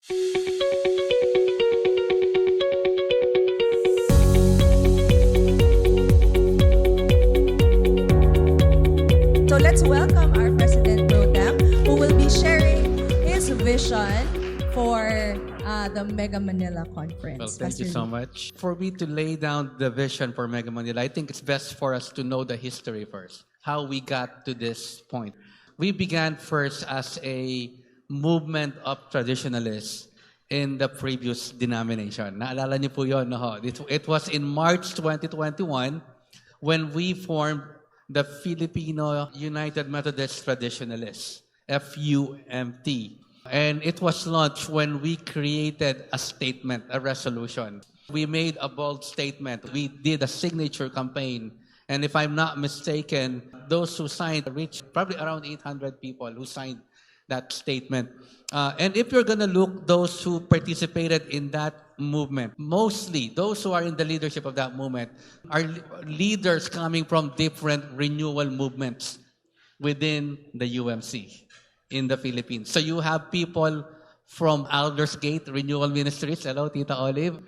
So let's welcome our President Pro Tem, who will be sharing his vision for the Mega Manila Conference. Well, thank you Pastor so Lee. much. For me to lay down the vision for Mega Manila, I think it's best for us to know the history first, how we got to this point. We began first as a movement of traditionalists in the previous denomination. Naalala niyo po yun, no? It was in March 2021 when we formed the Filipino United Methodist Traditionalists, FUMT. And it was launched when we created a statement, a resolution. We made a bold statement. We did a signature campaign. And if I'm not mistaken, those who signed reached probably around 800 people who signed that statement. And if you're going to look those who participated in that movement, mostly those who are in the leadership of that movement are leaders coming from different renewal movements within the UMC in the Philippines. So you have people from Aldersgate Renewal Ministries. Hello, Tita Olive.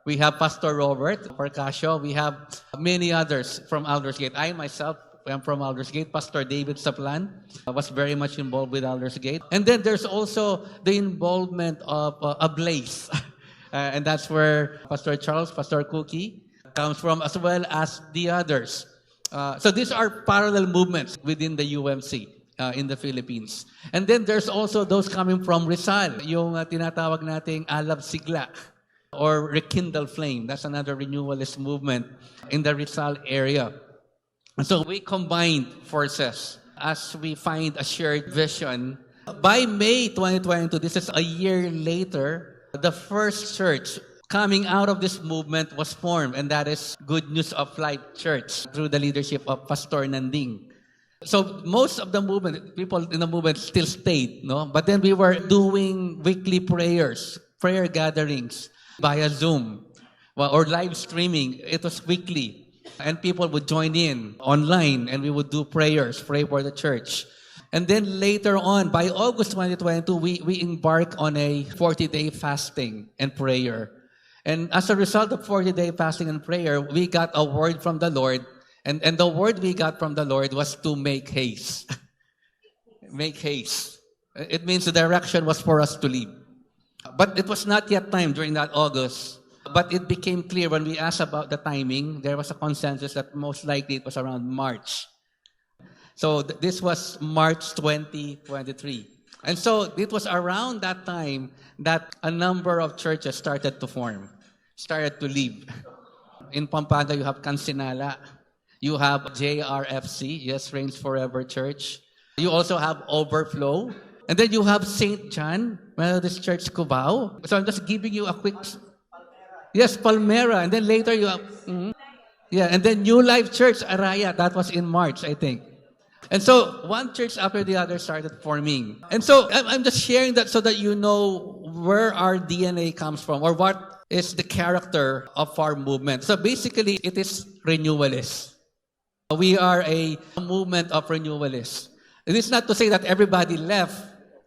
We have Pastor Robert Percasio. We have many others from Aldersgate. I myself am from Aldersgate. Pastor David Saplan was very much involved with Aldersgate. And then there's also the involvement of Ablaze. And that's where Pastor Charles, Pastor Cookie comes from, as well as the others. So these are parallel movements within the UMC in the Philippines. And then there's also those coming from Rizal, yung tinatawag nating Alab Sigla or Rekindle Flame. That's another renewalist movement in the Rizal area. And so we combined forces as we find a shared vision. By May 2022, this is a year later, the first church coming out of this movement was formed, and that is Good News of Life Church through the leadership of Pastor Nanding. So most of the movement, people in the movement still stayed, no? But then we were doing weekly prayers, prayer gatherings via Zoom or live streaming. It was weekly. And people would join in online and we would do prayers, pray for the church. And then later on, by August 2022, we embark on a 40-day fasting and prayer. And as a result of 40-day fasting and prayer, we got a word from the Lord. And the word we got from the Lord was to make haste. Make haste. It means the direction was for us to leave. But it was not yet time during that August. But it became clear when we asked about the timing, there was a consensus that most likely it was around March. So this was March 2023. And so it was around that time that a number of churches started to form, started to leave. In Pampanga, you have Cancinala. You have JRFC, Yes Reigns Forever Church. You also have Overflow. And then you have St. John Methodist Church Cubao. So I'm just giving you a quick... Yes, Palmera. And then later you have... Yeah, and then New Life Church, Araya. That was in March, I think. And so one church after the other started forming. And so I'm just sharing that so that you know where our DNA comes from or what is the character of our movement. So basically, it is renewalist. We are a movement of renewalists. It is not to say that everybody left,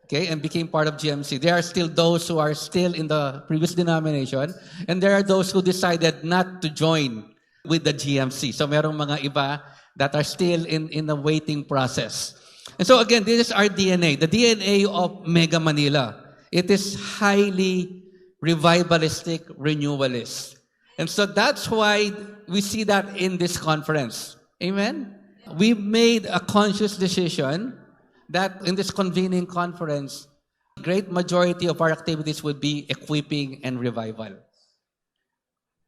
okay, and became part of GMC. There are still those who are still in the previous denomination, and there are those who decided not to join with the GMC. So merong mga iba that are still in the waiting process. And so again, this is our DNA, the DNA of Mega Manila. It is highly revivalistic, renewalist. And so that's why we see that in this conference. Amen? We made a conscious decision that in this convening conference, great majority of our activities would be equipping and revival.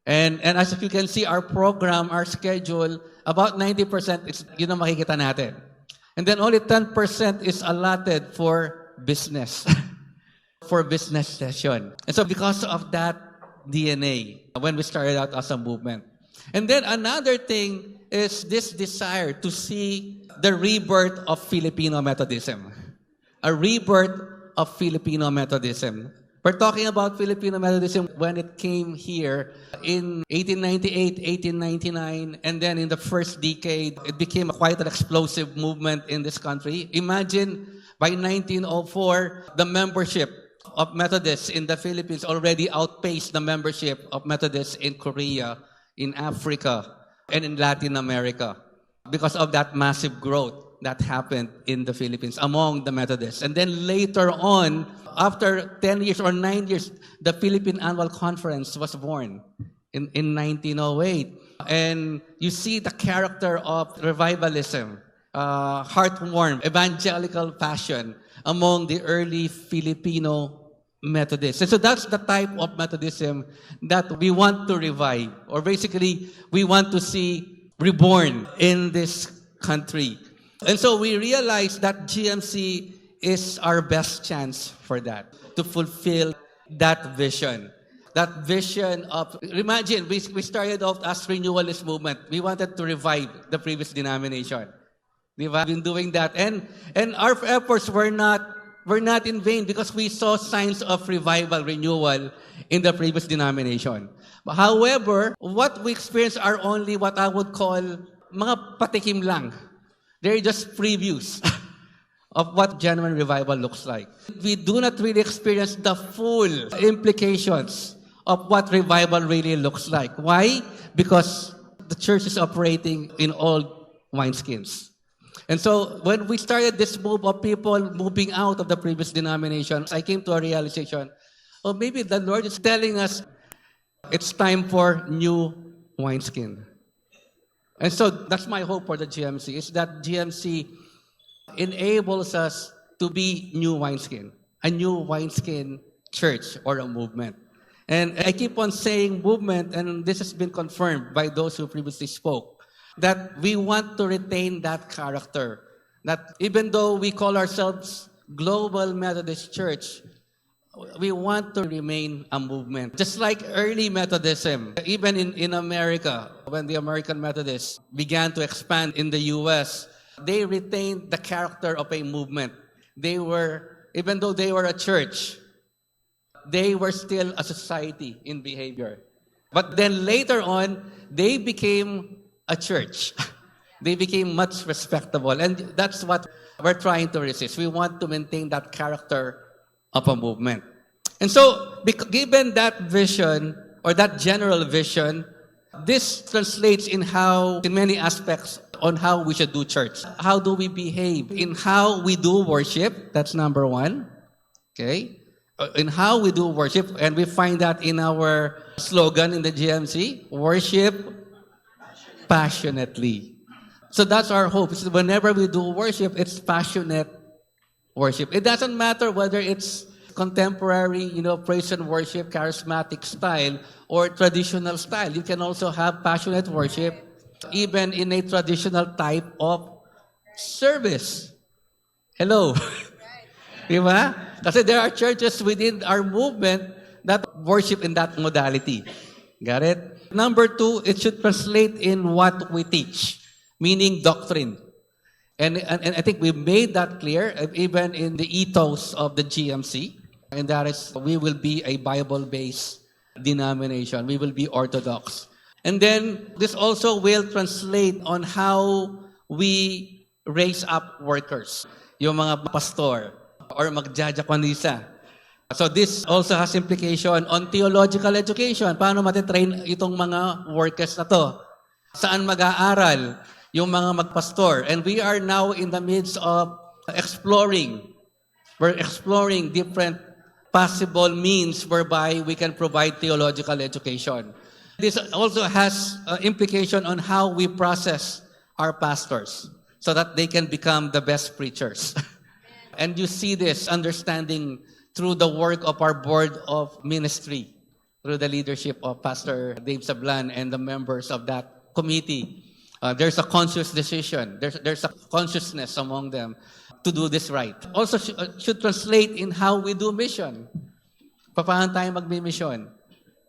And as you can see, our program, our schedule, about 90% is yun ang makikita natin. And then only 10% is allotted for business, for business session. And so because of that DNA, when we started out as a movement. And then another thing is this desire to see the rebirth of Filipino Methodism. A rebirth of Filipino Methodism. We're talking about Filipino Methodism when it came here in 1898, 1899, and then in the first decade, it became quite an explosive movement in this country. Imagine by 1904, the membership of Methodists in the Philippines already outpaced the membership of Methodists in Korea, in Africa, and in Latin America because of that massive growth that happened in the Philippines among the Methodists. And then later on, after 10 years or 9 years, the Philippine Annual Conference was born in 1908. And you see the character of revivalism, heartwarm, evangelical passion among the early Filipino Methodists. And so that's the type of Methodism that we want to revive, or basically we want to see reborn in this country. And so we realize that GMC is our best chance for that, to fulfill that vision. That vision of, imagine, we started off as renewalist movement. We wanted to revive the previous denomination. We've been doing that. And our efforts were not in vain because we saw signs of revival, renewal in the previous denomination. However, what we experienced are only what I would call mga patikim lang. They're just previews of what genuine revival looks like. We do not really experience the full implications of what revival really looks like. Why? Because the church is operating in old wineskins. And so when we started this move of people moving out of the previous denominations, I came to a realization, oh, maybe the Lord is telling us it's time for new wineskin. And so that's my hope for the GMC, is that GMC enables us to be new wineskin, a new wineskin church or a movement. And I keep on saying movement, and this has been confirmed by those who previously spoke, that we want to retain that character. That even though we call ourselves Global Methodist Church, we want to remain a movement. Just like early Methodism, even in America, when the American Methodists began to expand in the U.S., they retained the character of a movement. They were, even though they were a church, they were still a society in behavior. But then later on, they became a church. They became much respectable. And that's what we're trying to resist. We want to maintain that character of a movement. And so, given that vision, or that general vision, this translates in many aspects on how we should do church. How do we behave? In how we do worship, that's number one. Okay? In how we do worship, and we find that in our slogan in the GMC, worship passionately. So that's our hope. So whenever we do worship, it's passionate worship. It doesn't matter whether it's contemporary, praise and worship, charismatic style, or traditional style. You can also have passionate worship, even in a traditional type of service. Hello. Diba? Kasi there are churches within our movement that worship in that modality. Got it? Number two, it should translate in what we teach, meaning doctrine. And I think we made that clear, even in the ethos of the GMC. And that is, we will be a Bible-based denomination. We will be orthodox. And then, this also will translate on how we raise up workers. Yung mga pastor, or magjajapanisa. So this also has implication on theological education. Paano matitrain itong mga workers na to? Saan mag-aaral yung mga magpastor? And we are now in the midst of exploring. We're exploring different possible means whereby we can provide theological education. This also has implication on how we process our pastors so that they can become the best preachers. And you see this understanding through the work of our board of ministry, through the leadership of Pastor Dave Sablan and the members of that committee. There's a conscious decision. There's a consciousness among them to do this right. Also should translate in how we do mission. Paano tayo magmi-mission?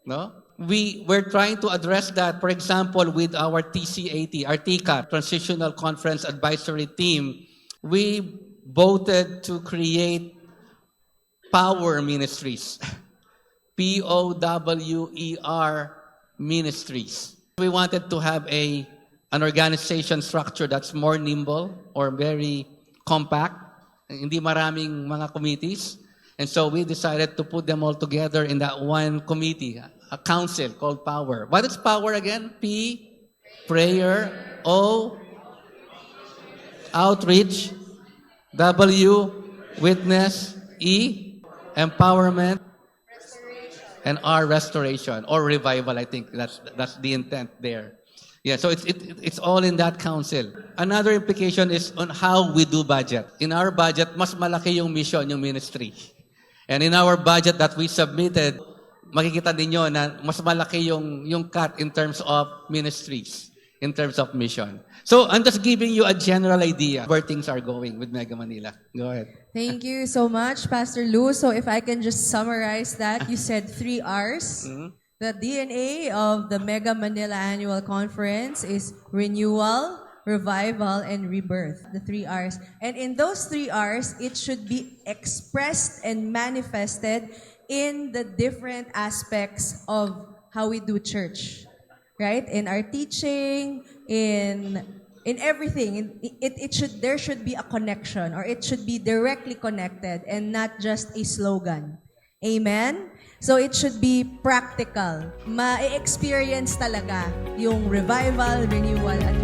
No? We're trying to address that, for example, with our TCAT, our TCAT, Transitional Conference Advisory Team. We voted to create Power Ministries. Power Ministries. We wanted to have an organization structure that's more nimble or very compact, hindi maraming mga committees, And so we decided to put them all together in that one committee, a council called POWER. What is POWER again? P, prayer, O, outreach, W, witness, E, empowerment, and R, restoration or revival. I think that's the intent there. Yeah, so it's all in that council. Another implication is on how we do budget. In our budget, mas malaki yung mission, yung ministry. And in our budget that we submitted, makikita ninyo na mas malaki yung cut in terms of ministries, in terms of mission. So I'm just giving you a general idea where things are going with Mega Manila. Go ahead. Thank you so much, Pastor Lou. So if I can just summarize that, you said 3 R's. The DNA of the Mega Manila Annual Conference is renewal, revival, and rebirth. The 3 R's. And in those 3 R's, it should be expressed and manifested in the different aspects of how we do church. Right? In our teaching, in everything, there should be a connection, or it should be directly connected and not just a slogan. Amen? So it should be practical. Ma-experience talaga yung revival, renewal, at